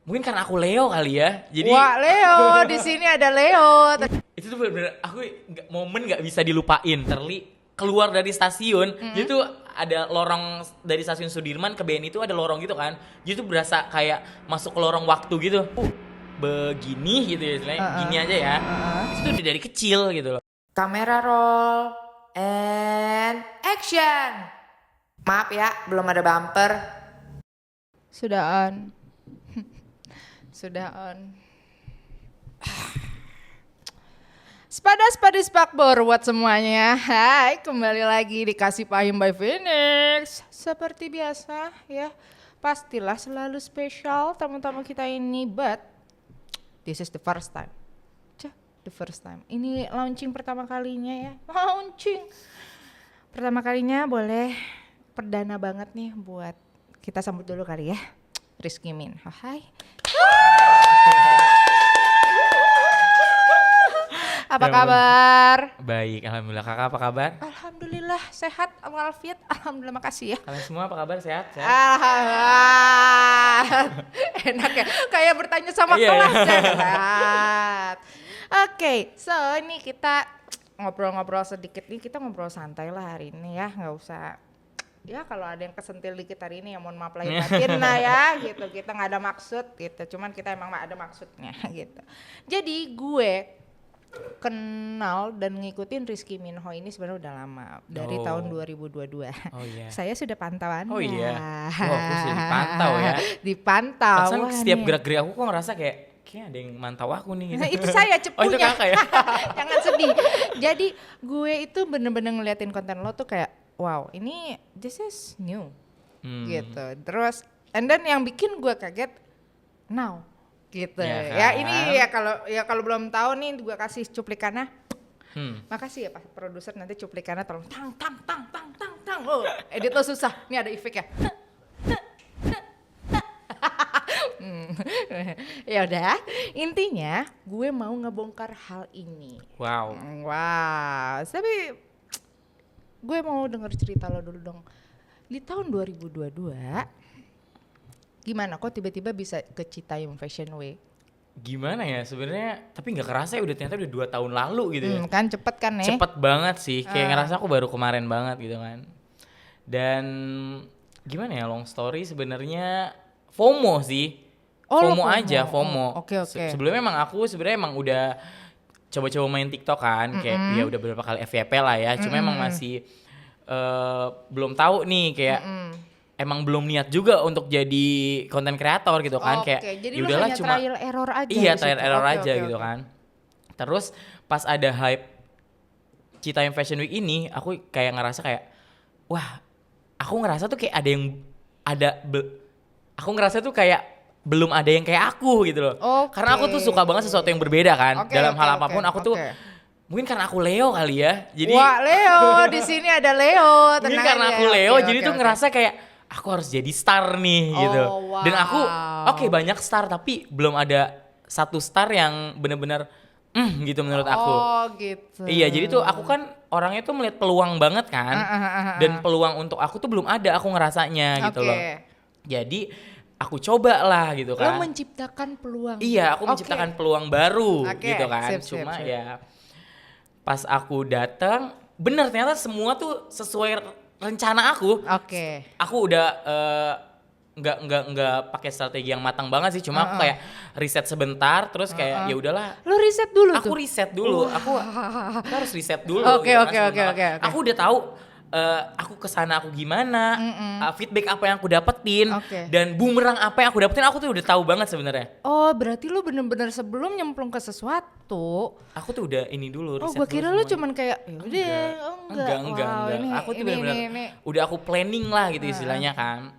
Mungkin karena aku Leo kali ya. Jadi Wah, Leo, di sini ada Leo. itu tuh bener-bener aku momen nggak bisa dilupain. Keluar dari stasiun, jadi tuh ada lorong dari stasiun Sudirman ke BNI itu ada lorong gitu kan. Jadi tuh berasa kayak masuk ke lorong waktu gitu. Begini gitu ya, istilahnya. Gini aja ya. Itu tuh udah dari kecil gitu loh. Kamera roll and action. Maaf ya, belum ada bumper. Sudah on. Sudah on. Spadis Pakbor buat semuanya. Hai, kembali lagi di Kasih Pahim by Phoenix. Seperti biasa ya, pastilah selalu spesial tamu-tamu kita ini, but this is the first time. The first time. Ini launching pertama kalinya ya. Launching. Pertama kalinya boleh perdana banget nih buat kita sambut dulu kali ya. Rizky Min. Oh, hai. Apa kabar? Baik, alhamdulillah. Kakak apa kabar? Alhamdulillah sehat walafiat. Alhamdulillah, makasih ya. Kalian semua apa kabar? Sehat? Alhamdulillah. Enak ya, kayak bertanya sama Iya, kelas iya. ya. Sehat. Oke, so ini kita ngobrol-ngobrol sedikit nih, kita ngobrol santai lah hari ini ya, nggak usah. Ya kalau ada yang kesentil dikit hari ini ya mohon maaf lahir batin lah ya gitu, kita nggak ada maksud gitu, cuman kita emang ada maksudnya gitu. Jadi gue kenal dan ngikutin Rizky Minho ini sebenarnya udah lama, dari tahun 2022. Oh iya. Saya sudah pantauan. Oh iya. Wah, aku sih dipantau ya. Dipantau. Pasan Wah, setiap nih. gerak-gerik aku kok ngerasa kayak ada yang mantau aku nih gitu. Nah, itu saya cepunya. Oh itu kakak ya? Jangan sedih. Jadi gue itu bener-bener ngeliatin konten lo tuh kayak wow, ini this is new gitu. Terus and then yang bikin gue kaget now gitu. Ya Ya, kan? ini ya kalau belum tahu nih gue kasih cuplikannya. Makasih ya Pak produser, nanti cuplikannya tolong tang. Oh, edit lo susah. Ini ada efeknya. Ya udah, intinya gue mau ngebongkar hal ini. Wow. Wow, tapi gue mau denger cerita lo dulu dong. Di tahun 2022, gimana kok tiba-tiba bisa ke Citayam Fashion Week? Gimana ya sebenarnya, tapi nggak kerasa ya ternyata udah 2 tahun lalu gitu ya. Kan cepet kan ya? Cepet banget sih, kayak ngerasa aku baru kemarin banget gitu kan. Dan gimana ya, long story sebenarnya FOMO sih. Oh, lo FOMO FOMO. aja, FOMO. Oke. Sebelumnya emang aku sebenarnya emang udah coba-coba main TikTok kan, kayak ya udah beberapa kali FYP lah ya. Cuma emang masih belum tahu nih kayak emang belum niat juga untuk jadi konten kreator gitu kan. Oke, Kayak jadi lo yaudahlah hanya cuma trial error aja. iya di situ. trial error Oke, aja oke, gitu oke. kan. Terus pas ada hype Citayam Fashion Week ini, aku kayak ngerasa kayak wah, aku ngerasa tuh kayak aku ngerasa tuh kayak belum ada yang kayak aku gitu loh. Oke. Karena aku tuh suka banget sesuatu yang berbeda kan. Oke, Dalam oke, hal oke, apapun aku tuh oke. mungkin karena aku Leo kali ya. Jadi Wah, Leo, di sini ada Leo. mungkin Tenang karena aja. aku Leo Oke, jadi oke, tuh oke. ngerasa kayak aku harus jadi star nih gitu. Oh, Dan aku wow. oke, banyak star tapi belum ada satu star yang bener-bener gitu menurut aku. Oh gitu. Iya, jadi tuh aku kan orangnya tuh melihat peluang banget kan. Dan peluang untuk aku tuh belum ada aku ngerasanya gitu Oke. loh. Jadi aku coba lah gitu Lo kan. menciptakan peluang. Iya, aku Oke. menciptakan peluang baru Oke, gitu kan. sip, Cuma sip. ya pas aku datang, bener ternyata semua tuh sesuai rencana aku. Oke. Aku udah nggak pakai strategi yang matang banget sih, cuma aku kayak riset sebentar terus kayak ya udahlah. Lo riset dulu Aku tuh. riset dulu, aku harus riset dulu. Oke, gitu kan oke, sebelum oke, apa. oke, oke. Aku udah tahu aku kesana aku gimana, feedback apa yang aku dapetin, Oke. dan bumerang apa yang aku dapetin, aku tuh udah tahu banget sebenarnya. Oh, berarti lo bener-bener sebelum nyemplung ke sesuatu. Aku tuh udah ini dulu, Oh, riset gua dulu kira lo semuanya. cuman kayak yaudah, enggak. Enggak. Wow, Aku tuh bener-bener udah aku planning lah gitu istilahnya kan.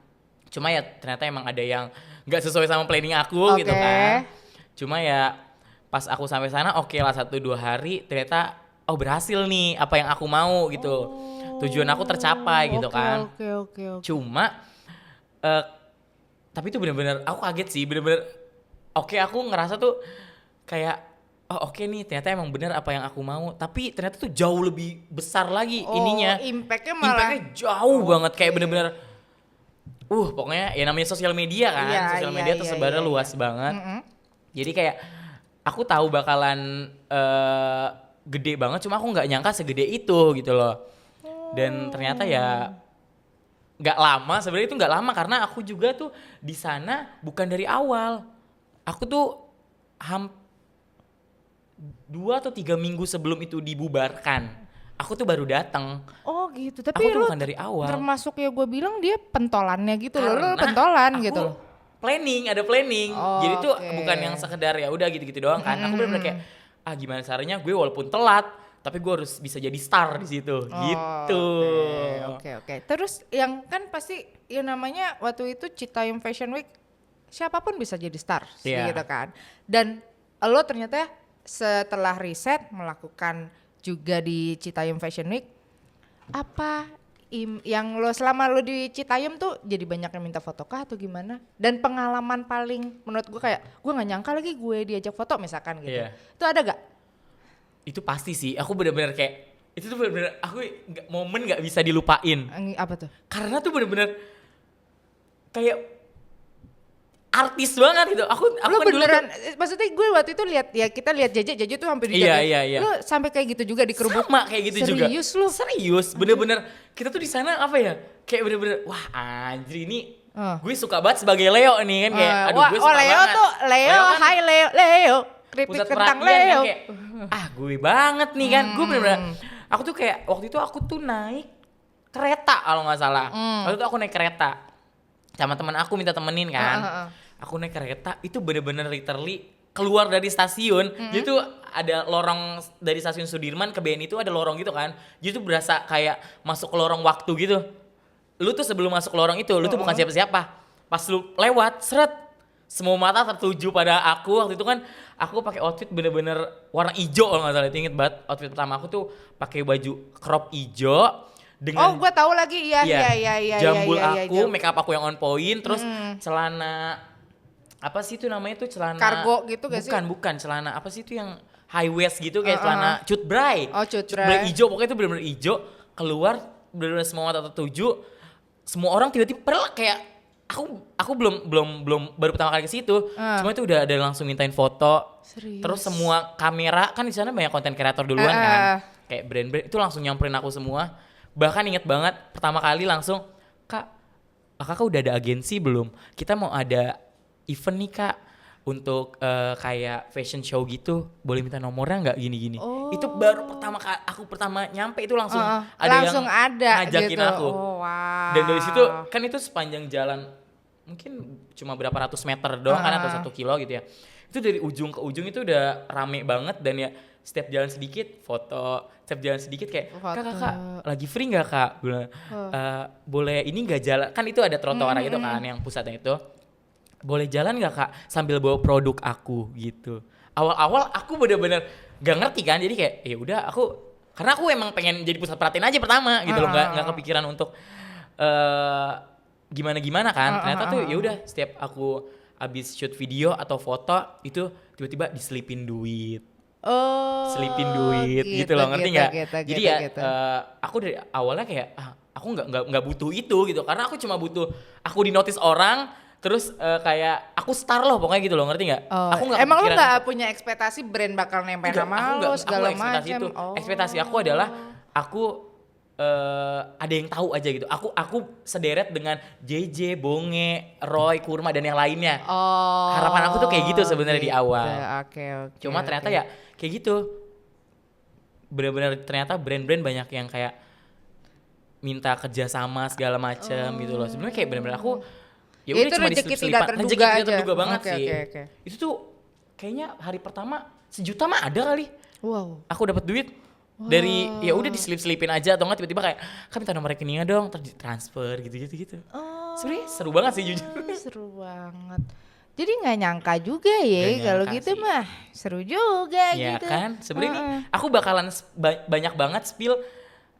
Cuma ya ternyata emang ada yang nggak sesuai sama planning aku gitu Oke. kan. Cuma ya pas aku sampai sana oke lah 1-2 hari ternyata berhasil nih apa yang aku mau gitu. Tujuan aku tercapai gitu kan. Oke. Cuma tapi itu bener-bener aku kaget sih, bener-bener aku ngerasa tuh kayak oke nih ternyata emang bener apa yang aku mau, tapi ternyata tuh jauh lebih besar lagi ininya. Impactnya malah. Impactnya jauh banget, kayak bener-bener Pokoknya ya namanya sosial media kan. Iya, Sosial iya, media iya, tersebarnya iya, luas iya. banget. Mm-mm. Jadi kayak aku tahu bakalan gede banget, cuma aku nggak nyangka segede itu gitu loh. Dan ternyata ya nggak lama, sebenarnya itu nggak lama karena aku juga tuh di sana bukan dari awal. Aku tuh 2 atau 3 minggu sebelum itu dibubarkan, aku tuh baru datang. Oh gitu, tapi Aku tuh lu bukan dari awal. termasuk ya gue bilang dia pentolannya gitu loh, lu Karena pentolan aku gitu loh. ada planning. Oh, Jadi tuh oke. bukan yang sekedar ya udah gitu-gitu doang kan. Aku bener-bener kayak gimana caranya gue walaupun telat tapi gue harus bisa jadi star di situ. Gitu. Oke. Terus yang kan pasti ya namanya waktu itu Citayam Fashion Week siapapun bisa jadi star Iya. gitu kan. Dan lo ternyata setelah riset melakukan juga di Citayam Fashion Week, apa yang lo selama lo di Citayam tuh jadi banyak yang minta foto kah atau gimana? Dan pengalaman paling menurut gue kayak gue nggak nyangka lagi gue diajak foto misalkan gitu. Iya. Itu ada gak? Itu pasti sih. Aku bener-bener kayak itu tuh bener-bener momen nggak bisa dilupain. Apa tuh? Karena tuh bener-bener kayak artis banget gitu. Aku Lu kan dulu beneran, tuh maksudnya gue waktu itu lihat ya kita lihat Jaja tuh hampir Iya, dijagain. iya, iya. Lu sampai kayak gitu juga di kerubuk? sama kayak gitu juga. Serius lu? Serius, bener-bener kita tuh di sana apa ya? Kayak bener-bener wah anjir ini gue suka banget sebagai Leo nih kan kayak aduh gue suka Leo banget. tuh Leo, kan hai Leo, keripik pusat kentang perhatian Leo. kan kayak gue banget nih kan. Gue bener-bener aku tuh kayak waktu itu aku tuh naik kereta kalau nggak salah. Waktu itu aku naik kereta sama teman aku minta temenin kan. Aku naik kereta itu bener-bener literally keluar dari stasiun. Jadi tuh ada lorong dari stasiun Sudirman ke BNI itu ada lorong gitu kan. Jadi tuh berasa kayak masuk ke lorong waktu gitu. Lu tuh sebelum masuk ke lorong itu lu tuh bukan siapa-siapa. Pas lu lewat seret semua mata tertuju pada aku. Waktu itu kan aku pakai outfit bener-bener warna hijau kalau nggak salah. Itu inget banget outfit pertama aku tuh pakai baju crop hijau dengan Gue tahu lagi, iya. jambul iya, aku, make up aku yang on point, terus celana apa sih itu namanya tuh celana Kargo gitu gak sih? Bukan celana apa sih itu yang high waist gitu kayak celana cut bray. Oh, cut Cut bray. hijau, pokoknya itu benar-benar hijau, keluar benar-benar semua mata tertuju. Semua orang tiba-tiba kayak aku belum baru pertama kali ke situ. Cuma itu udah ada langsung mintain foto. Serius? Terus semua kamera kan di sana banyak konten kreator duluan kan. Kayak brand-brand itu langsung nyamperin aku semua. Bahkan inget banget pertama kali langsung, Kakak udah ada agensi belum? Kita mau ada event nih Kak untuk kayak fashion show gitu, boleh minta nomornya nggak gini-gini. Itu baru aku pertama nyampe itu langsung langsung yang ada ngajakin gitu. aku. Wow. Dan dari situ kan itu sepanjang jalan mungkin cuma berapa ratus meter doang kan atau 1 kilo gitu ya. Itu dari ujung ke ujung itu udah rame banget dan ya setiap jalan sedikit foto, setiap jalan sedikit kayak kakak lagi free nggak Kak? Bilang, boleh ini nggak jalan, kan itu ada trotoar gitu kan yang pusatnya itu. Boleh jalan nggak Kak sambil bawa produk aku gitu. Awal-awal aku bener-bener gak ngerti kan, jadi kayak ya udah karena aku emang pengen jadi pusat perhatian aja pertama gitu loh, nggak kepikiran untuk gimana kan. Ternyata tuh ya udah setiap aku abis shoot video atau foto itu tiba-tiba diselipin duit. Selipin duit gitu loh, ngerti nggak? Jadi ya aku dari awalnya kayak aku nggak butuh itu gitu, karena aku cuma butuh aku di notice orang, terus kayak aku star loh pokoknya gitu loh, ngerti nggak? Aku nggak emang lu kepikiran nggak itu. punya ekspektasi brand bakal nempel Enggak, sama aku lu nggak segala ekspektasi macam. itu. Ekspektasi aku adalah aku ada yang tahu aja gitu. Aku sederet dengan JJ, Bonge, Roy, Kurma dan yang lainnya. Harapan aku tuh kayak gitu sebenarnya di awal. Oke. Cuma ternyata ya kayak gitu. Benar-benar ternyata brand-brand banyak yang kayak minta kerjasama segala macem gitu loh. Sebenarnya kayak benar-benar aku ya udah itu cuma rezeki diselip-selipan. tidak terduga Rezeki tidak aja. terduga banget Oke, sih. oke. Itu tuh kayaknya hari pertama 1 juta mah ada kali. Wow. Aku dapat duit dari ya udah diselip-selipin aja atau enggak tiba-tiba kayak kan minta nomor rekeningnya dong, terus ditransfer gitu. Sebenarnya seru banget sih jujur. Seru banget. Jadi nggak nyangka juga ya Nggak kalau nyangka gitu sih. mah seru juga Ya gitu. kan, sebenarnya ini aku bakalan banyak banget spill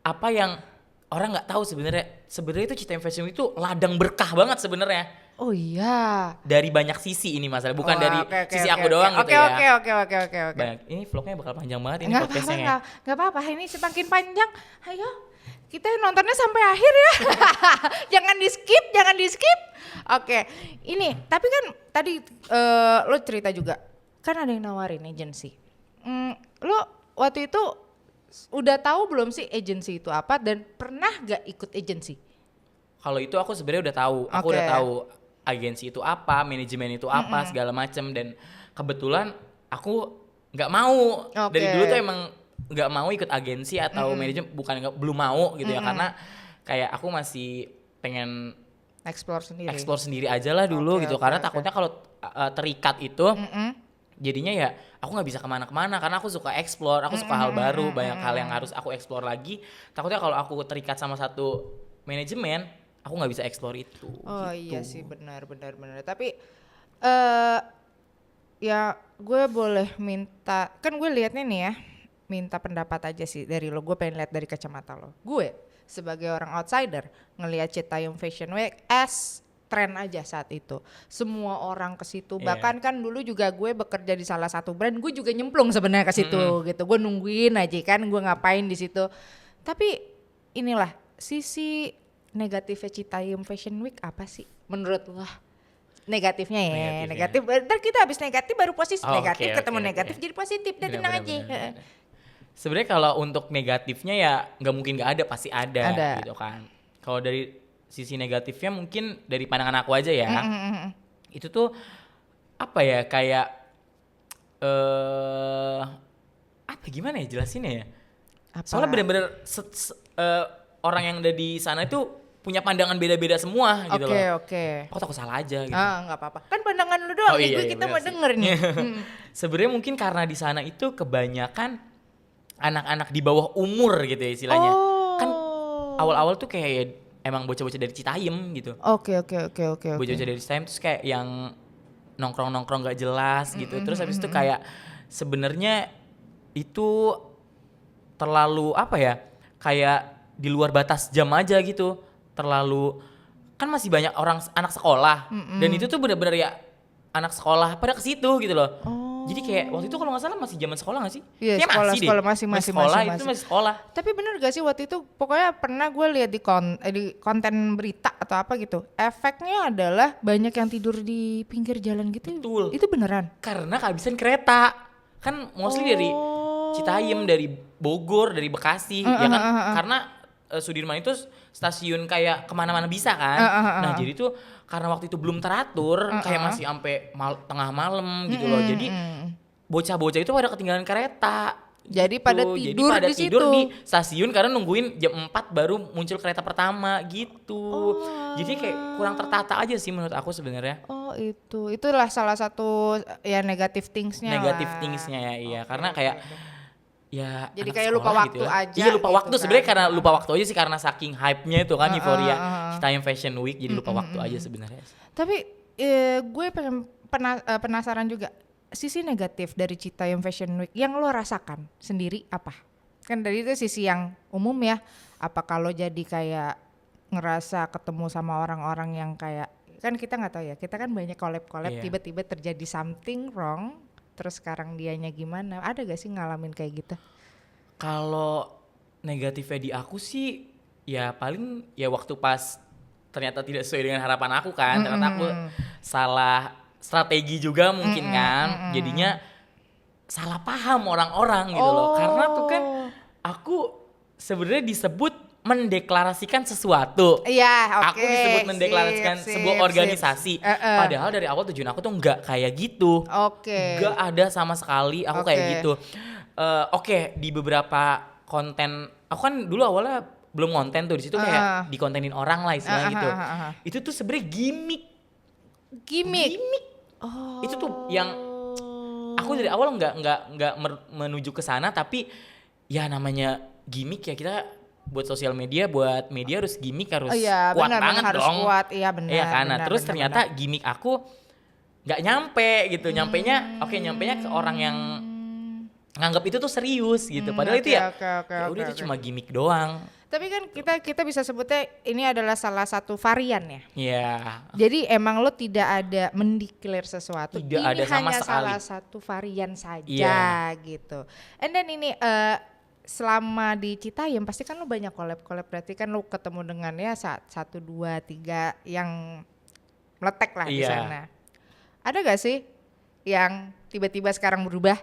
apa yang orang nggak tahu sebenarnya. Sebenarnya itu Citayam Fashion Week itu ladang berkah banget sebenarnya. Oh iya. Dari banyak sisi ini masalah, bukan Wah, dari oke, sisi aku oke. doang gitu ya. Oke. Banyak. Ini vlognya bakal panjang banget ini Nggak podcastnya. apa-apa, nggak apa-apa. Ini semakin panjang. Ayo kita nontonnya sampai akhir ya. jangan di skip. Oke, ini tapi kan tadi lo cerita juga kan ada yang nawarin agency. Lo waktu itu udah tahu belum sih agency itu apa dan pernah gak ikut agency? Kalau itu aku sebenarnya udah tahu. Aku udah tahu agensi itu apa, manajemen itu apa, segala macem. Dan kebetulan aku nggak mau. Dari dulu tuh emang nggak mau ikut agensi atau manajemen, belum mau gitu ya, karena kayak aku masih pengen explore sendiri aja lah dulu gitu. Karena takutnya kalau terikat itu jadinya ya aku nggak bisa kemana-kemana, karena aku suka explore, aku suka hal baru, banyak hal yang harus aku explore lagi. Takutnya kalau aku terikat sama satu manajemen, aku nggak bisa explore itu. Oh gitu. iya sih, benar. Tapi ya gue boleh minta, kan gue liatnya nih ya, minta pendapat aja sih dari lo. Gue pengen lihat dari kacamata lo. Gue sebagai orang outsider ngelihat Citayam Fashion Week as tren aja saat itu. Semua orang ke situ. Bahkan kan dulu juga gue bekerja di salah satu brand, gue juga nyemplung sebenarnya ke situ gitu. Gue nungguin aja kan gue ngapain di situ. Tapi inilah sisi negatifnya Citayam Fashion Week apa sih menurut lo? Negatifnya ya, negatif. Ntar kita habis negatif baru positif, negatif ketemu negatif jadi positif, dan tenang aja. Sebenarnya kalau untuk negatifnya ya nggak mungkin nggak ada, pasti ada gitu kan. Kalau dari sisi negatifnya mungkin dari pandangan aku aja ya, itu tuh apa ya, kayak apa gimana ya jelasinnya ya? Apa? Soalnya benar-benar orang yang ada di sana itu punya pandangan beda-beda semua gitu loh. Oke. Aku takut salah aja gitu. Nggak apa-apa. Kan pandangan lu doang, kita mau denger nih. Sebenarnya mungkin karena di sana itu kebanyakan anak-anak di bawah umur gitu ya istilahnya. Kan awal-awal tuh kayak emang bocah-bocah dari Citayam gitu. Oke. Bocah-bocah dari Citayam terus kayak yang nongkrong-nongkrong gak jelas gitu. Terus habis itu kayak sebenarnya itu terlalu apa ya? Kayak di luar batas jam aja gitu. Terlalu, kan masih banyak anak sekolah, dan itu tuh benar-benar ya anak sekolah pada ke situ gitu loh. Jadi kayak waktu itu kalau nggak salah masih zaman sekolah nggak sih? Iya, sekolah masih itu masih sekolah. Tapi bener gak sih waktu itu pokoknya pernah gue lihat di konten berita atau apa gitu, efeknya adalah banyak yang tidur di pinggir jalan gitu. Betul. Itu beneran? Karena kehabisan kereta. Kan mostly dari Citayam, dari Bogor, dari Bekasi, ya kan? Karena Sudirman itu stasiun kayak kemana-mana bisa kan. Nah jadi tuh karena waktu itu belum teratur, kayak masih sampai tengah malam gitu loh. Jadi bocah-bocah itu pada ketinggalan kereta. Jadi gitu. pada tidur di stasiun karena nungguin jam 4 baru muncul kereta pertama gitu. Jadi kayak kurang tertata aja sih menurut aku sebenarnya. Oh itulah salah satu ya negative thingsnya ya, iya. Karena kayak ya jadi kayak lupa waktu gitu aja. Iya lupa gitu waktu kan. Sebenarnya karena lupa waktu aja sih, karena saking hype-nya itu kan euforia Citayam Fashion Week, jadi lupa waktu aja sebenarnya. Tapi gue pengen penasaran juga sisi negatif dari Citayam Fashion Week yang lo rasakan sendiri apa? Kan dari itu sisi yang umum ya. Apa kalau jadi kayak ngerasa ketemu sama orang-orang yang kayak, kan kita nggak tahu ya, kita kan banyak collab tiba-tiba terjadi something wrong. Terus sekarang dianya gimana? Ada gak sih ngalamin kayak gitu? Kalau negatifnya di aku sih ya paling ya waktu pas ternyata tidak sesuai dengan harapan aku kan. Ternyata aku salah strategi juga mungkin kan. Jadinya salah paham orang-orang gitu loh. Karena tuh kan aku sebenarnya disebut mendeklarasikan sesuatu. Iya, Aku disebut mendeklarasikan sebuah organisasi. Padahal dari awal tujuan aku tuh nggak kayak gitu. Nggak ada sama sekali aku kayak gitu. Di beberapa konten, aku kan dulu awalnya belum konten tuh, di situ kayak dikontenin orang lah istilahnya gitu. Itu tuh sebenarnya gimmick. Itu tuh yang aku dari awal nggak menuju ke sana, tapi ya namanya gimmick ya, kita buat sosial media, buat media harus gimmick, harus kuat banget harus dong. Kuat, iya benar. Iya kan. Nah, terus ternyata gimmick aku nggak nyampe gitu. Nyampenya ke orang yang nganggap itu tuh serius gitu. Padahal itu udah itu cuma gimmick doang. Tapi kan kita bisa sebutnya ini adalah salah satu varian ya. Iya. Jadi emang lo tidak ada mendeklar sesuatu. Tidak ini ada sama hanya sekali. salah satu varian saja gitu. And then ini selama di Citayam pasti kan lu banyak collab berarti kan lu ketemu dengan ya 1, 2, 3 yang meletek lah di Iya. sana. Ada gak sih yang tiba-tiba sekarang berubah?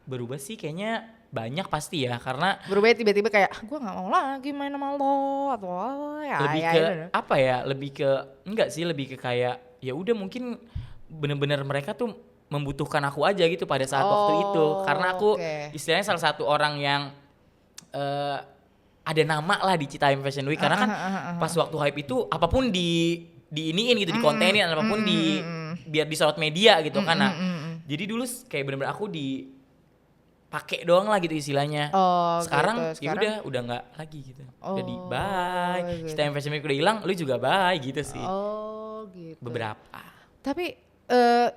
Berubah sih kayaknya banyak pasti ya, karena Berubah tiba-tiba kayak gue nggak mau lagi main sama lo atau lebih ke apa ya, lebih ke enggak sih, lebih ke kayak ya udah mungkin bener-bener mereka tuh membutuhkan aku aja gitu pada saat waktu itu, karena aku istilahnya salah satu orang yang ada nama lah di Citayam Fashion Week, karena kan pas waktu hype itu apapun diiniin gitu, dikontenin, apapun biar disorot media gitu kan. Nah, jadi dulu kayak bener-bener aku pakai doang lah gitu istilahnya. Sekarang gitu. ya udah nggak lagi gitu. Udah di bye. Gitu. Citayam Fashion Week udah hilang, lu juga bye gitu sih. Gitu. Beberapa. Tapi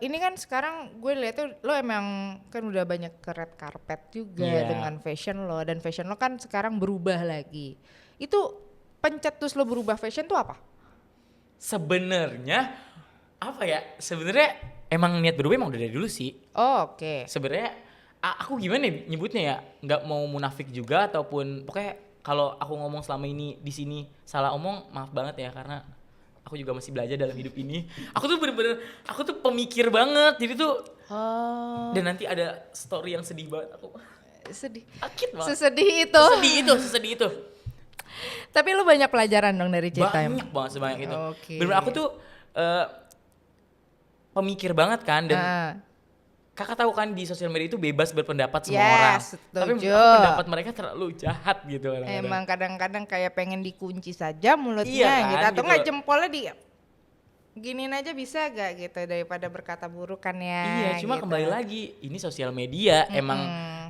ini kan sekarang gue lihat tuh lo emang kan udah banyak ke red carpet juga dengan fashion lo, dan fashion lo kan sekarang berubah lagi. Itu pencetus lo berubah fashion tuh apa? Sebenarnya apa ya? Sebenarnya emang niat berubah emang udah dari dulu sih. Oke. Sebenarnya aku gimana ya nyebutnya ya? Nggak mau munafik juga ataupun pokoknya kalau aku ngomong selama ini di sini salah omong, maaf banget ya, karena aku juga masih belajar dalam hidup ini. Aku tuh bener-bener, aku tuh pemikir banget. Jadi tuh, dan nanti ada story yang sedih banget. Aku Sedih. sakit banget. Sesedih itu. itu. Tapi lu banyak pelajaran dong dari Citayam. Banyak banget sebanyak itu. Oke. Bener-bener aku tuh pemikir banget kan, dan kakak tahu kan di sosial media itu bebas berpendapat semua orang. Tapi setuju. pendapat mereka terlalu jahat gitu. Emang kadang-kadang kayak pengen dikunci saja mulutnya Iya kan, gitu, atau gitu. nggak jempolnya di giniin aja bisa gak gitu daripada berkata buruk kan ya. Iya, cuma gitu. kembali lagi ini sosial media, emang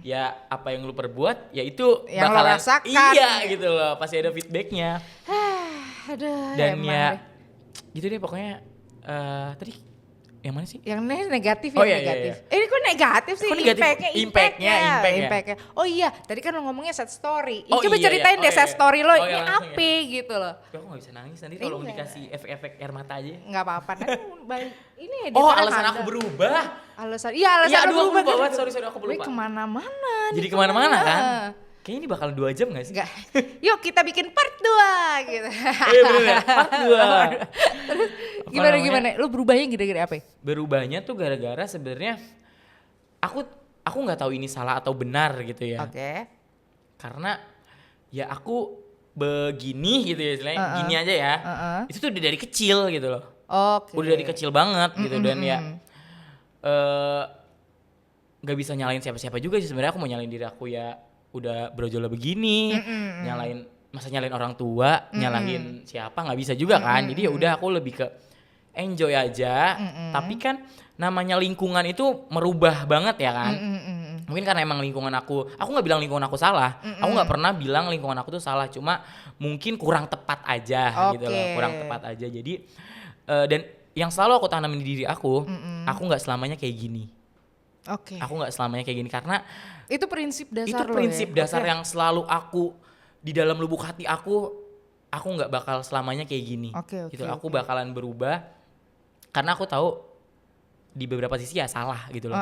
ya apa yang lu perbuat ya itu Yang lo bakalan rasakan. iya gitu loh, pasti ada feedbacknya. Aduh, Dan emang ya deh. gitu deh pokoknya. Tadi yang mana sih? Yang negatif Oh, ya iya, negatif. iya. Ini kok negatif sih? Kok negatif? Impactnya. Impact-nya. Oh iya, tadi kan lo ngomongnya set story. Oh Coba iya, ceritain iya. deh Oh set iya. story lo Oh ini iya, langsung apa gitu loh. Tapi aku gak bisa nangis, nanti tolong Iya. dikasih efek-efek air mata aja. Nggak apa-apa kan baik. Ini Oh, editornya alasan handal. aku berubah. Alasan Iya, lo aduh aku berubah lupa kan? banget, sorry aku Gue lupa. kemana-mana. Jadi nih, kemana-mana kan? kemana. Kayaknya ini bakal 2 jam gak sih? Enggak. Yuk kita bikin part 2 gitu. Iya bener ya, part 2. Gimana? Lu berubahnya gara-gara apa? Berubahnya tuh gara-gara sebenarnya aku nggak tahu ini salah atau benar gitu ya. Oke. Karena ya aku begini gitu ya, istilahnya gini aja ya. Itu tuh udah dari kecil gitu loh. Oke. Udah dari kecil banget gitu, dan ya nggak bisa nyalain siapa-siapa juga sih sebenarnya. Aku mau nyalain diri aku ya udah brojol begini, nyalain orang tua, nyalahin siapa nggak bisa juga kan. Jadi ya udah aku lebih ke enjoy aja. Tapi kan namanya lingkungan itu merubah banget ya kan. Mungkin karena emang lingkungan aku nggak bilang lingkungan aku salah. Aku nggak pernah bilang lingkungan aku tuh salah, cuma mungkin kurang tepat aja gitu loh, kurang tepat aja. Jadi dan yang selalu aku tanamin di diri aku nggak selamanya kayak gini. Oke. Aku nggak selamanya kayak gini, karena Itu prinsip dasar itu lo prinsip ya? dasar Oke. yang selalu aku di dalam lubuk hati aku nggak bakal selamanya kayak gini. Oke, Gitu. oke. Aku bakalan berubah karena aku tahu di beberapa sisi ya salah gitu loh.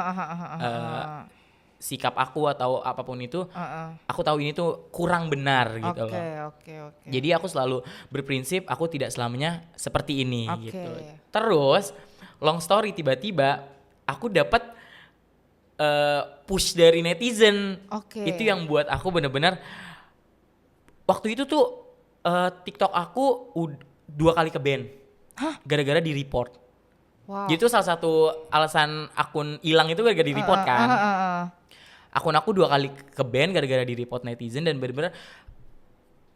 Sikap aku atau apapun itu, aku tahu ini tuh kurang benar gitu loh. Oke. Jadi aku selalu berprinsip aku tidak selamanya seperti ini Oke. gitu. Terus long story, tiba-tiba aku dapat push dari netizen. Oke. Itu yang buat aku bener-bener waktu itu tuh TikTok aku 2 kali ke ban. Gara-gara di report. Wow. Jadi itu salah satu alasan akun hilang itu gara-gara di report kan. Akun aku 2 kali ke ban gara-gara di report netizen, dan bener-bener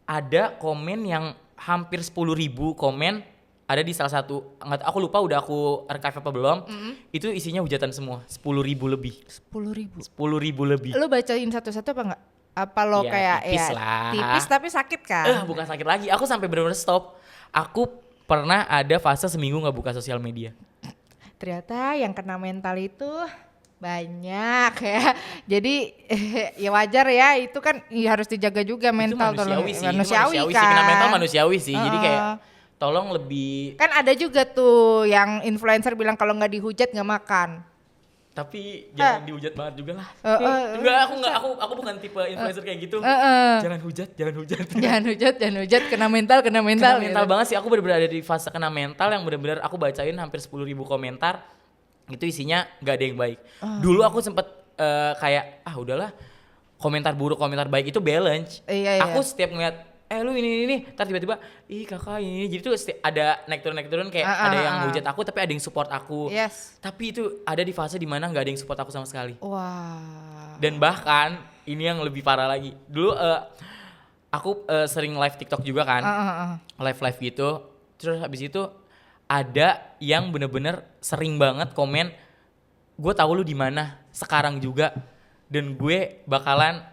ada komen yang hampir 10.000 komen ada di salah satu, aku lupa udah aku archive apa belum. Itu isinya hujatan semua, 10.000 lebih. 10.000. 10.000 lebih. Lo bacain satu-satu apa enggak? Apa lo Ya, kayak tipis lah. tipis tapi sakit kan? Bukan sakit lagi, aku sampai bener-bener stop. Aku pernah ada fase seminggu nggak buka sosial media. Ternyata yang kena mental itu banyak ya. Jadi ya wajar ya, itu kan ya harus dijaga juga mental. Itu manusiawi sih, manusiawi itu kan. Kena mental manusiawi sih. Jadi kayak tolong lebih. Kan ada juga tuh yang influencer bilang kalau nggak dihujat nggak makan. Tapi jangan dihujat banget juga lah. Aku bukan tipe influencer kayak gitu. Jangan hujat. Jangan hujat, kena mental Kena gitu. mental banget sih, aku benar-benar ada di fase kena mental yang benar-benar aku bacain hampir 10.000 komentar. Itu isinya nggak ada yang baik. Dulu aku sempet kayak udahlah, komentar buruk komentar baik itu balance. Iya. Aku setiap ngeliat lu ini, ntar tiba-tiba kakak ini, jadi tuh ada naik turun kayak ada yang hujat aku tapi ada yang support aku. Yes. Tapi itu ada di fase dimana nggak ada yang support aku sama sekali. Wah. Dan bahkan ini yang lebih parah lagi, dulu aku sering live TikTok juga kan, live gitu. Terus habis itu ada yang bener-bener sering banget komen, gue tahu lu di mana sekarang juga, dan gue bakalan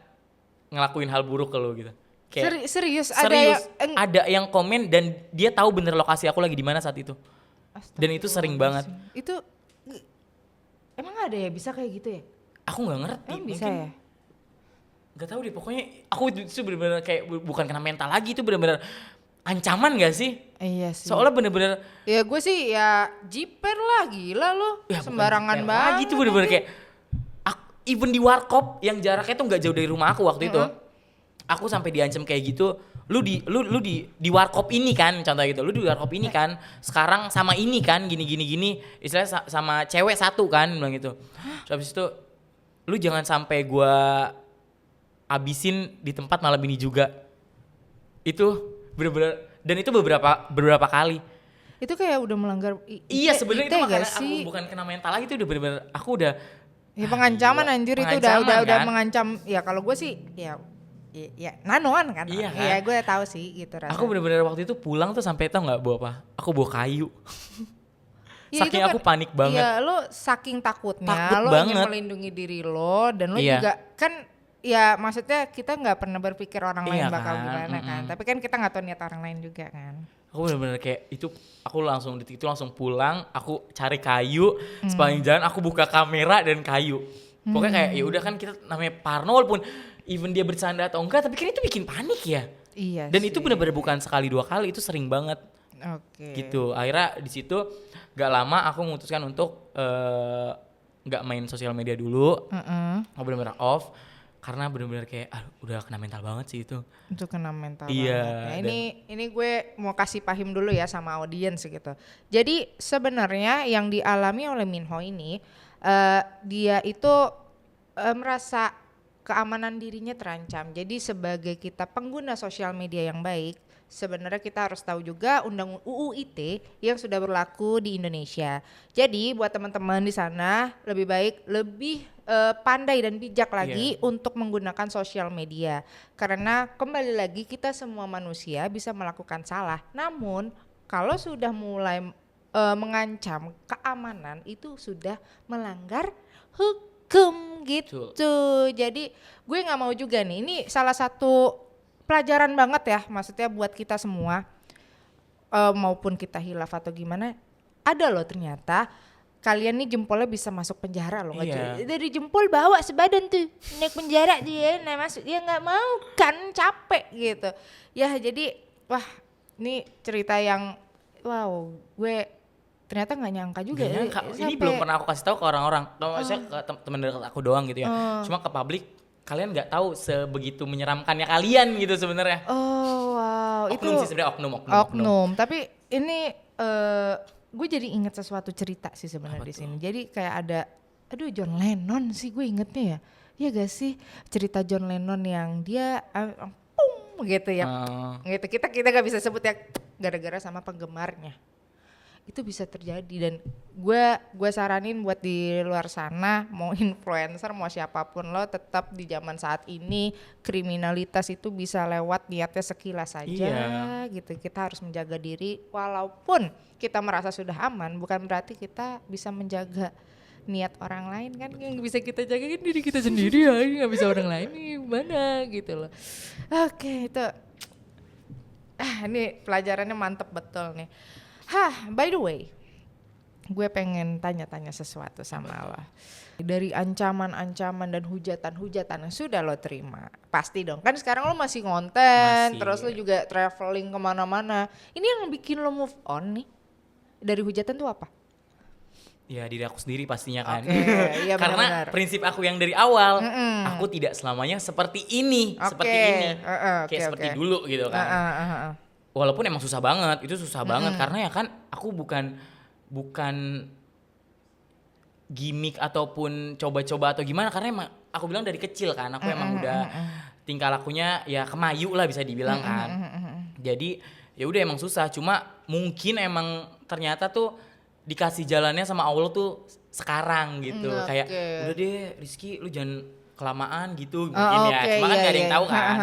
ngelakuin hal buruk ke lu gitu. Kayak, serius ada yang komen dan dia tahu bener lokasi aku lagi di mana saat itu. Dan itu sering banget. Itu emang ada ya bisa kayak gitu ya? Aku nggak ngerti. Emang bisa mungkin ya? Gak tahu deh, pokoknya aku itu bener-bener kayak bukan kena mental lagi, itu bener-bener ancaman gak sih? Iya sih. Soalnya bener-bener ya gue sih ya jiper lah, gila lo. ya Sembarangan banget. lagi tuh bener-bener kayak even di warkop yang jaraknya tuh nggak jauh dari rumah aku waktu itu. Aku sampai diancam kayak gitu. Lu di warkop ini kan, contoh gitu. Lu di warkop ini kan, sekarang sama ini kan gini. Istilahnya sama cewek satu kan, bilang gitu. Terus habis itu lu jangan sampai gua abisin di tempat malam ini juga. Itu bener-bener, dan itu beberapa kali. Itu kayak udah melanggar Iya sebenarnya itu makanya aku bukan kena mental lagi, itu udah bener-bener aku udah ya pengancaman anjir, itu udah kan? mengancam. Ya kalau gue sih ya nanoan kan. Iya kan? Ya gue tahu sih gitu rasanya. Aku bener-bener waktu itu pulang tuh sampai tau nggak bawa apa? Aku bawa kayu. Ya, saking kan, aku panik banget. Iya, lo saking takutnya, Takut lo banget. ingin melindungi diri lo, dan lo Iya. juga kan ya maksudnya kita nggak pernah berpikir orang lain Iya bakal kan, gimana kan. Tapi kan kita nggak tahu niat orang lain juga kan. Aku bener-bener kayak itu, aku langsung detik itu langsung pulang, aku cari kayu, sepanjang jalan aku buka kamera dan kayu. Pokoknya kayak ya udah kan, kita namanya Parno, walaupun even dia bercanda atau enggak, tapi kan itu bikin panik ya. Iya. Dan sih. itu bener-bener bukan sekali dua kali, itu sering banget. Oke. Gitu. Akhirnya di situ gak lama aku memutuskan untuk gak main sosial media dulu. Aku bener-bener off. Karena bener-bener kayak udah kena mental banget sih itu. Itu kena mental Iya, banget. Nah, ini gue mau kasih paham dulu ya sama audiens gitu. Jadi sebenarnya yang dialami oleh Minho ini, dia itu merasa keamanan dirinya terancam. Jadi sebagai kita pengguna sosial media yang baik, sebenarnya kita harus tahu juga undang UU ITE yang sudah berlaku di Indonesia. Jadi buat teman-teman di sana lebih baik lebih pandai dan bijak lagi untuk menggunakan sosial media. Karena kembali lagi kita semua manusia bisa melakukan salah. Namun kalau sudah mulai mengancam keamanan itu sudah melanggar hukum gitu. Jadi gue nggak mau juga nih. Ini salah satu pelajaran banget ya, maksudnya buat kita semua, maupun kita hilaf atau gimana, ada loh ternyata kalian nih jempolnya bisa masuk penjara loh. Dari jempol bawa sebadan tuh naik penjara dia, masuk dia nggak mau kan, capek gitu ya. Jadi wah, ini cerita yang wow, gue ternyata nggak nyangka juga. Ini belum pernah aku kasih tahu ke orang-orang, maksudnya ke teman dekat aku doang gitu ya. Cuma ke publik kalian nggak tahu sebegitu menyeramkannya kalian gitu sebenarnya. Oh wow, oknum itu sih sebenarnya, oknum. Tapi ini gue jadi inget sesuatu cerita sih sebenarnya di sini. Jadi kayak ada, John Lennon sih gue ingetnya ya. Iya gak sih, cerita John Lennon yang dia pum gitu ya. Gitu, kita gak bisa sebut ya gara-gara sama penggemarnya. Itu bisa terjadi, dan gue saranin buat di luar sana, mau influencer mau siapapun lo, tetap di zaman saat ini kriminalitas itu bisa lewat niatnya sekilas saja gitu. Kita harus menjaga diri, walaupun kita merasa sudah aman bukan berarti kita bisa menjaga niat orang lain kan. Yang bisa kita jaga kan diri kita sendiri ya, nggak bisa orang lain gimana gitu loh. Oke, itu ini pelajarannya mantep betul nih. By the way, gue pengen tanya-tanya sesuatu sama lo. Dari ancaman-ancaman dan hujatan-hujatan yang sudah lo terima, pasti dong, kan sekarang lo masih konten, terus lo juga traveling kemana-mana. Ini yang bikin lo move on nih dari hujatan tuh apa? Ya diri aku sendiri pastinya kan. Oke, iya Karena benar-benar. prinsip aku yang dari awal, aku tidak selamanya seperti ini, seperti ini. Kayak seperti dulu gitu kan. Walaupun emang susah banget, itu susah banget karena ya kan aku bukan gimmick ataupun coba-coba atau gimana, karena emang aku bilang dari kecil kan aku emang udah tingkah lakunya ya kemayu lah bisa dibilang kan. Jadi ya udah emang susah, cuma mungkin emang ternyata tuh dikasih jalannya sama Allah tuh sekarang gitu. Kayak udah deh Rizky lu jangan kelamaan gitu mungkin ya. Cuma kan gak ada yang tahu kan.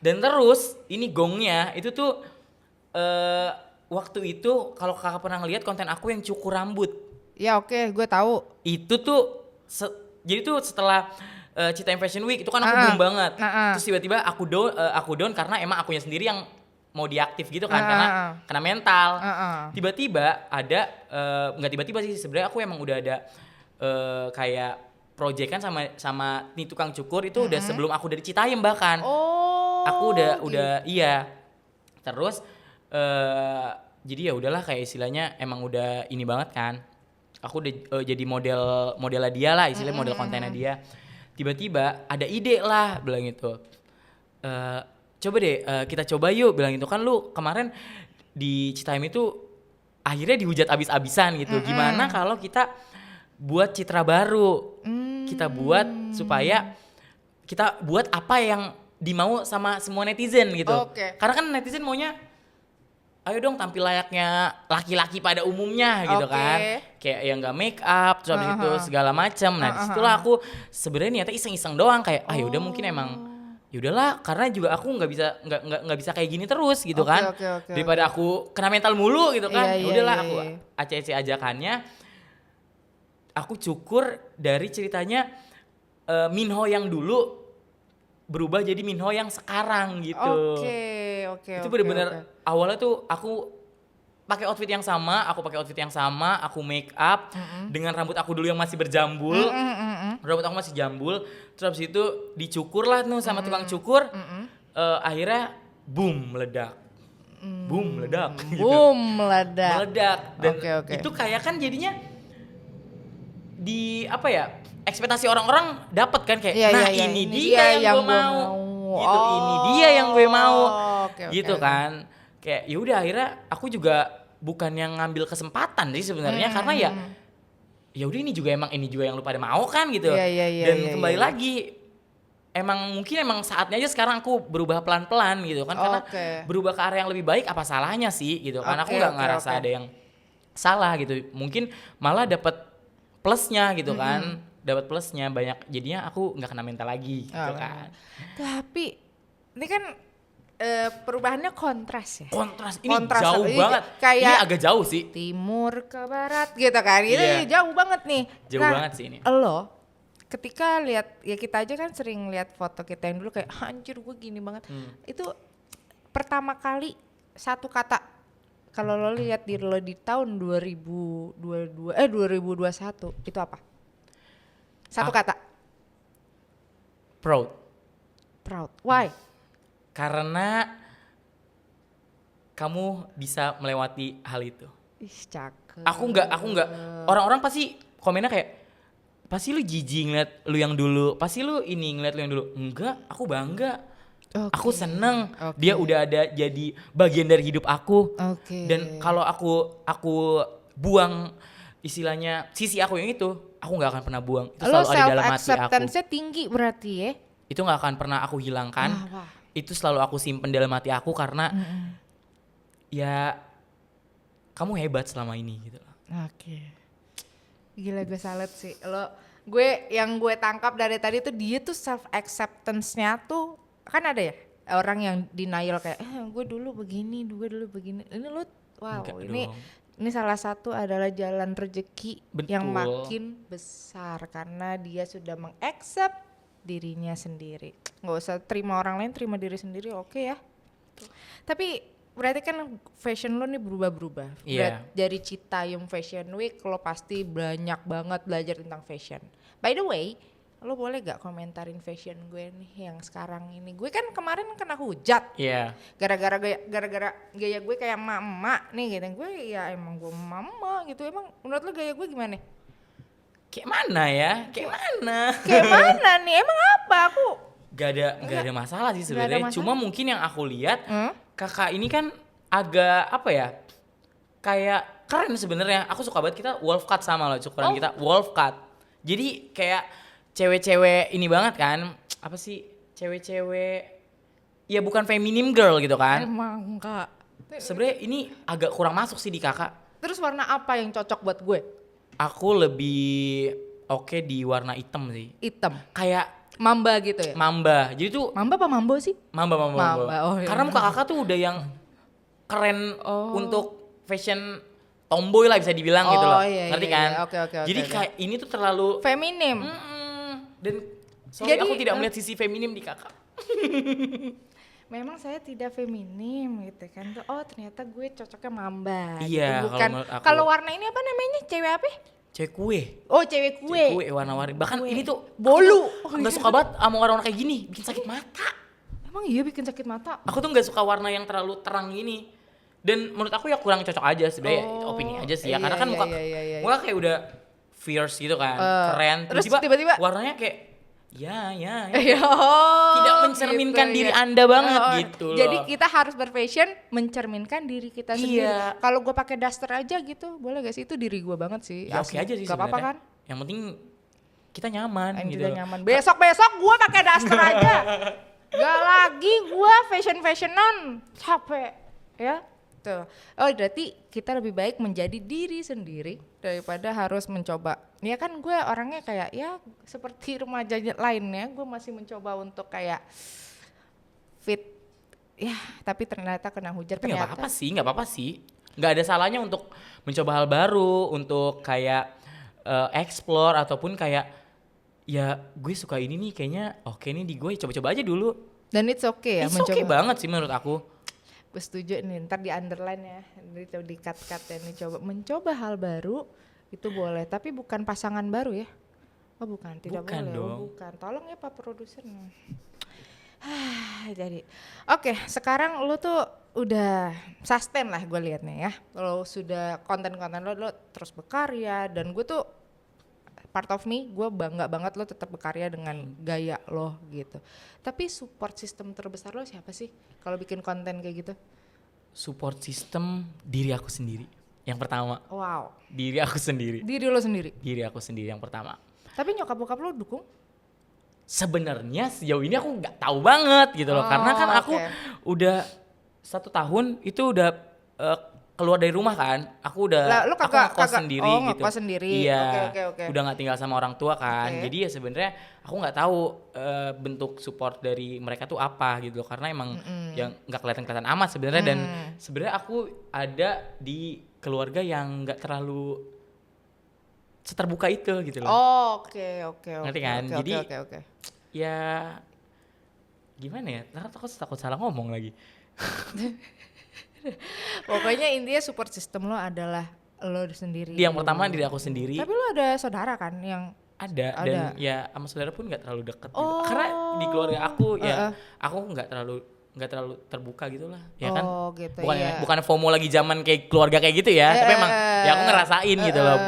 Dan terus ini gongnya itu tuh waktu itu kalau kakak pernah ngeliat konten aku yang cukur rambut. Ya oke, gue tahu. Itu tuh jadi tuh setelah Citaim Fashion Week itu kan aku boom banget. Terus tiba-tiba aku down karena emang akunya sendiri yang mau diaktif gitu kan karena kena mental. Tiba-tiba ada nggak tiba-tiba sih sebenarnya aku emang udah ada kayak proyekan sama nih tukang cukur itu udah sebelum aku dari Citayam bahkan. Aku udah iya. Terus jadi ya udahlah kayak istilahnya emang udah ini banget kan. Aku udah jadi modelnya dia lah, istilahnya model kontennya dia. Tiba-tiba ada ide lah bilang gitu. Coba deh kita coba yuk bilang gitu kan lu kemarin di Citayam itu akhirnya dihujat abis-abisan gitu. Gimana kalau kita buat citra baru? Kita buat supaya kita buat apa yang dimau sama semua netizen gitu. Karena kan netizen maunya ayo dong tampil layaknya laki-laki pada umumnya gitu kan. Kayak yang enggak make up terus habis itu segala macam. Nah, disitulah aku sebenarnya niatnya iseng-iseng doang kayak udah mungkin emang ya udahlah karena juga aku nggak bisa kayak gini terus gitu kan. Daripada aku kena mental mulu gitu kan. Ya udahlah aku ACC ajakannya aku cukur dari ceritanya Minho yang dulu berubah jadi Minho yang sekarang gitu. Itu benar-benar awalnya tuh aku pakai outfit yang sama, aku make up dengan rambut aku dulu yang masih berjambul. Rambut aku masih jambul, terus habis itu dicukur lah tuh sama tukang cukur. Akhirnya boom meledak. Meledak. Dan itu kayak kan jadinya di apa ya? Ekspektasi orang-orang dapat kan kayak ini dia yang gue mau. Gitu, ini dia yang gue mau. Gitu kan. Kayak ya udah akhirnya aku juga bukan yang ngambil kesempatan sih sebenarnya karena ya udah ini juga yang lu pada mau kan gitu. Dan kembali lagi mungkin saatnya aja sekarang aku berubah pelan-pelan gitu kan karena berubah ke arah yang lebih baik apa salahnya sih gitu kan. Aku nggak ngerasa ada yang salah gitu. Mungkin malah dapat plusnya gitu kan. Dapat plusnya banyak jadinya aku nggak kena mental lagi gitu kan. Tapi ini kan perubahannya kontras ya. Ini jauh banget. Kayak ini agak jauh sih. Timur ke barat gitu kan. Ini jauh banget nih. Jauh banget sih ini. Lo ketika lihat ya kita aja kan sering lihat foto kita yang dulu kayak anjir gue gini banget. Itu pertama kali satu kata kalau lo lihat diri lo di tahun 2021 itu apa? Satu kata. Proud. Why? Karena kamu bisa melewati hal itu. Ih, cakep. Aku enggak. Orang-orang pasti komennya kayak pasti lu jijik ngeliat lu yang dulu. Pasti lu ini ngeliat lu yang dulu. Enggak, aku bangga. Aku seneng. Dia udah ada jadi bagian dari hidup aku. Dan kalau aku buang istilahnya sisi aku yang itu, aku nggak akan pernah buang. Itu selalu ada dalam hati aku. Self-acceptance-nya tinggi berarti ya? Itu nggak akan pernah aku hilangkan. Itu selalu aku simpen dalam hati aku karena ya kamu hebat selama ini gitu. Gila gue salut sih. Yang gue tangkap dari tadi tuh dia tuh self-acceptance-nya tuh kan ada ya orang yang denial kayak gue dulu begini. Ini lu wow. Ini salah satu adalah jalan rezeki yang makin besar karena dia sudah mengaccept dirinya sendiri. Nggak usah terima orang lain, terima diri sendiri, oke ya. Tapi berarti kan fashion lo nih berubah-berubah. Dari Citayam Fashion Week lo pasti banyak banget belajar tentang fashion. By the way, lo boleh gak komentarin fashion gue nih yang sekarang ini? Gue kan kemarin kena hujat. Iya. Gara-gara gaya gue kayak emak-emak nih gitu. Gue ya emang gue mama gitu. Emang menurut lo gaya gue gimana? Kayak mana ya? Kayak mana? Kayak mana nih? Emang apa? Aku Gak ada masalah sih sebenarnya. masalah. Cuma mungkin yang aku lihat kakak ini kan agak apa ya? Kayak keren sebenarnya. Aku suka banget kita wolf cut sama loh cukuran kita wolf cut. Jadi kayak cewek-cewek ini banget kan? Apa sih? Cewek-cewek ya bukan feminim girl gitu kan? emang enggak. Sebenarnya ini agak kurang masuk sih di kakak. Terus warna apa yang cocok buat gue? Aku lebih oke di warna hitam sih. Hitam. Kayak Mamba gitu ya? mamba. Jadi tuh Mamba apa mambo sih? mamba. Oh, iya. Karena muka kakak tuh udah yang keren untuk fashion tomboy lah bisa dibilang gitu loh. Iya, Ngerti iya, kan? iya. Oke. Jadi kayak ini tuh terlalu Feminim. dan sorry Jadi, aku tidak melihat sisi feminim di kakak. Memang saya tidak feminim gitu kan. Oh ternyata gue cocoknya mamba. Iya, gitu. kalau Bukan. menurut aku. Kalau warna ini apa namanya? Cewek apa? Cewek kue. Oh cewek kue. Cewek kue warna-warni. Bahkan Kue. ini tuh Bolu. aku nggak suka banget sama warna-warna kayak gini, bikin sakit mata. Emang iya bikin sakit mata? Aku tuh nggak suka warna yang terlalu terang gini. Dan menurut aku ya kurang cocok aja sebenarnya, opini aja sih ya. Iya, Karena kan iya. muka kayak udah fierce gitu kan, keren. Terus tiba-tiba warnanya kayak ya. Oh, Tidak mencerminkan gitu, diri ya. Anda banget gitu loh. Jadi kita harus berfashion mencerminkan diri kita sendiri. Iya. Kalau gue pakai daster aja gitu, boleh gak sih? Itu diri gue banget sih. Ya oke asli. aja sih Gak apa-apa kan? sebenarnya. Yang penting kita nyaman Yang gitu. juga nyaman. Besok gue pakai daster aja. Gak lagi gue fashionan, capek ya. Tuh. Oh berarti kita lebih baik menjadi diri sendiri daripada harus mencoba. Ya kan gue orangnya kayak ya seperti remaja lainnya, gue masih mencoba untuk kayak fit. Ya tapi ternyata kena hujan. Tapi nggak apa-apa sih. Nggak ada salahnya untuk mencoba hal baru, untuk kayak explore ataupun kayak ya gue suka ini nih kayaknya oke nih di gue coba-coba aja dulu. Dan it's okay ya It's mencoba. okay banget sih menurut aku. Gue setuju nih, ntar di underline ya, di cut-cut ya nih, mencoba hal baru itu boleh, tapi bukan pasangan baru ya. Oh bukan, tidak Bukan boleh. dong. Oh bukan, tolong ya Pak Produser. Jadi, oke, sekarang lu tuh udah sustain lah gue liatnya ya. Lo sudah konten-konten lo terus berkarya dan gue tuh part of me, gue bangga banget lo tetap berkarya dengan gaya lo gitu. Tapi support system terbesar lo siapa sih kalau bikin konten kayak gitu? Support system diri aku sendiri. Yang pertama. Wow. Diri aku sendiri. Diri lo sendiri. Diri aku sendiri yang pertama. Tapi nyokap bokap lo dukung? Sebenarnya sejauh ini aku nggak tahu banget gitu loh. Karena kan aku udah 1 tahun itu udah keluar dari rumah kan, aku udah Lah, aku ngekos sendiri gitu. ngekos sendiri. Iya. Oke. Udah nggak tinggal sama orang tua kan. Oke. Jadi ya sebenarnya aku nggak tahu bentuk support dari mereka tuh apa gitu loh. Karena emang yang nggak kelihatan amat sebenarnya dan sebenarnya aku ada di keluarga yang nggak terlalu seterbuka itu gitu loh. Oke. Ngerti kan? Jadi Oke. ya gimana ya? Takut salah ngomong lagi. Pokoknya intinya support system lo adalah lo sendiri. Yang pertama diri aku sendiri. Tapi lo ada saudara kan yang Ada dan ya sama saudara pun nggak terlalu deket gitu. Oh. Karena di keluarga aku ya aku nggak terlalu terbuka gitu lah ya kan. Gitu, Bukan FOMO lagi zaman kayak keluarga kayak gitu ya, tapi emang ya aku ngerasain gitu loh.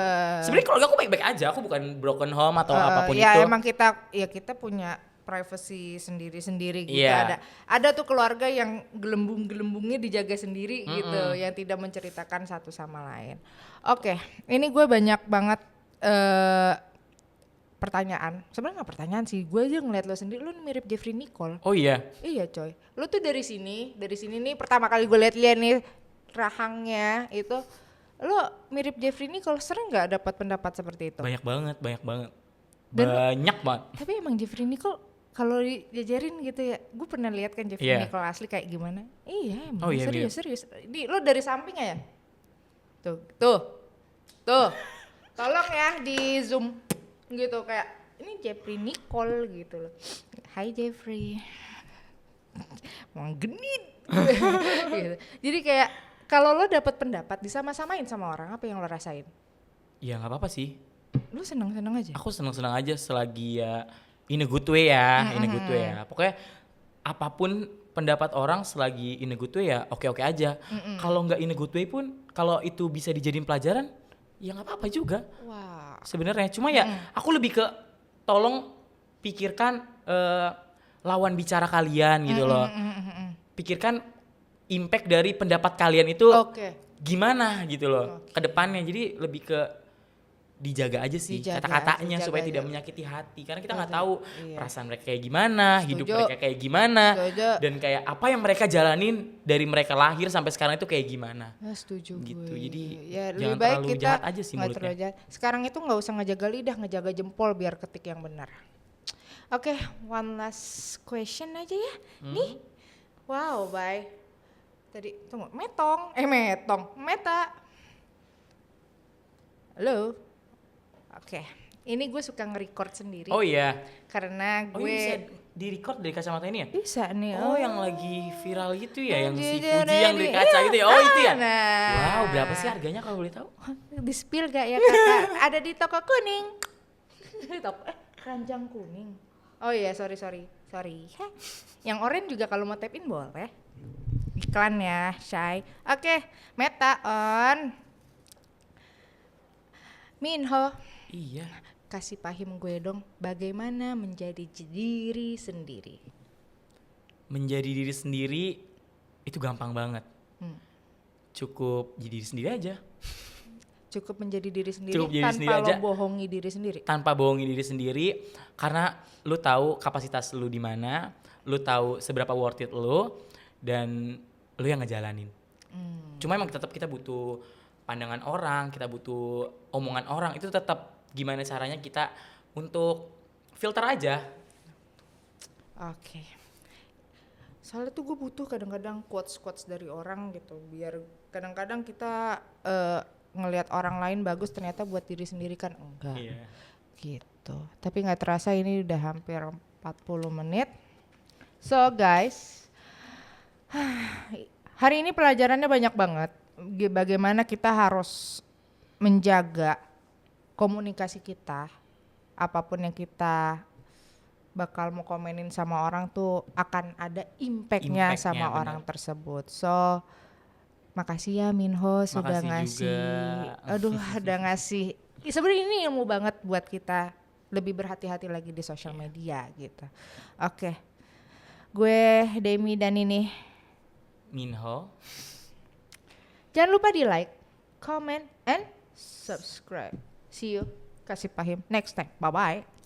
Sebenarnya keluarga aku baik-baik aja, aku bukan broken home atau apapun ya itu. emang kita punya privacy sendiri-sendiri gitu. Iya. Ada tuh keluarga yang gelembungnya dijaga sendiri gitu, yang tidak menceritakan satu sama lain. Oke, ini gue banyak banget pertanyaan. Sebenarnya nggak pertanyaan sih, gue aja ngeliat lo sendiri, lo mirip Jeffrey Nicole. Oh iya. Iya coy, lo tuh dari sini nih pertama kali gue liat nih rahangnya itu, lo mirip Jeffrey Nicole. Sering nggak dapat pendapat seperti itu? Banyak banget. Dan banyak banget. Tapi emang Jeffrey Nicole kalau dijajarin gitu ya, gue pernah lihat kan Jeffrey Nicole asli kayak gimana. Iya emang serius. Lo dari samping ya? Tuh. Tolong ya di zoom gitu kayak ini Jeffrey Nicole gitu loh. Hai Jeffrey. Emang genit. Gitu. Jadi kayak kalau lo dapet pendapat disama-samain sama orang, apa yang lo rasain? Ya nggak apa-apa sih. Lu senang-senang aja? Aku senang-senang aja selagi ya in a good way ya, in a good way ya. Pokoknya apapun pendapat orang selagi in a good way ya oke-oke aja. Kalau nggak in a good way pun, kalau itu bisa dijadiin pelajaran, ya nggak apa-apa juga. Wah. Sebenarnya cuma ya aku lebih ke tolong pikirkan lawan bicara kalian gitu loh. Pikirkan impact dari pendapat kalian itu Oke. gimana gitu loh ke depannya. Jadi lebih ke dijaga aja sih Dijaga, kata-katanya dijaga supaya aja. tidak menyakiti hati, karena kita nggak Betul, tahu iya. perasaan mereka kayak gimana, hidup Setuju. mereka kayak gimana, Setuju. dan kayak apa yang mereka jalanin dari mereka lahir sampai sekarang itu kayak gimana. Ya, setuju Gitu, gue. jadi ya, jangan lebih baik terlalu kita jahat aja sih nggak mulutnya. terlalu jahat. Sekarang itu nggak usah ngejaga lidah, ngejaga jempol biar ketik yang benar. Oke, one last question aja ya. Nih, wow, bye. Tadi tunggu, Meta. Halo. Oke, ini gue suka nge-record sendiri. Oh iya, Karena oh ini bisa gue di record dari kacamata ini ya? bisa nih. Oh, yang lagi viral gitu ya, yang si Jujur Fuji yang nih. dari kaca gitu ya? Oh itu ya? Nah. Wow, berapa sih harganya kalau boleh tahu? Di spill gak ya kakak? Ada di toko kuning. Di toko keranjang kuning. Oh iya, sorry. Heh. Yang oranye juga kalau mau tap in boleh. Iklan ya, Shay. Oke, Meta on. Minho, Iya. kasih paham gue dong bagaimana menjadi diri sendiri. Menjadi diri sendiri itu gampang banget. Cukup jadi diri sendiri aja. Cukup menjadi diri sendiri Cukup jadi tanpa sendiri aja. lo bohongi diri sendiri. Tanpa bohongin diri sendiri, karena lu tahu kapasitas lu di mana, lu tahu seberapa worth it lu, dan lu yang ngejalanin. Cuma emang tetap kita butuh pandangan orang, kita butuh omongan orang, itu tetap gimana caranya kita untuk filter aja. Oke. Soalnya tuh gue butuh kadang-kadang quotes dari orang gitu, biar kadang-kadang kita ngelihat orang lain bagus ternyata buat diri sendiri kan enggak. Iya. Gitu. Tapi nggak terasa ini udah hampir 40 menit. So guys, hari ini pelajarannya banyak banget. Bagaimana kita harus menjaga komunikasi kita, apapun yang kita bakal mau komenin sama orang tuh akan ada impactnya sama Impactnya, orang benar. tersebut. So makasih ya Minho sudah Makasih ngasih, juga. aduh udah ngasih. Sebenarnya ini ilmu banget buat kita lebih berhati-hati lagi di sosial media gitu. Oke, gue Demi dan ini. Minho. Jangan lupa di like, comment, and subscribe. See you, kasih paham next time. Bye bye.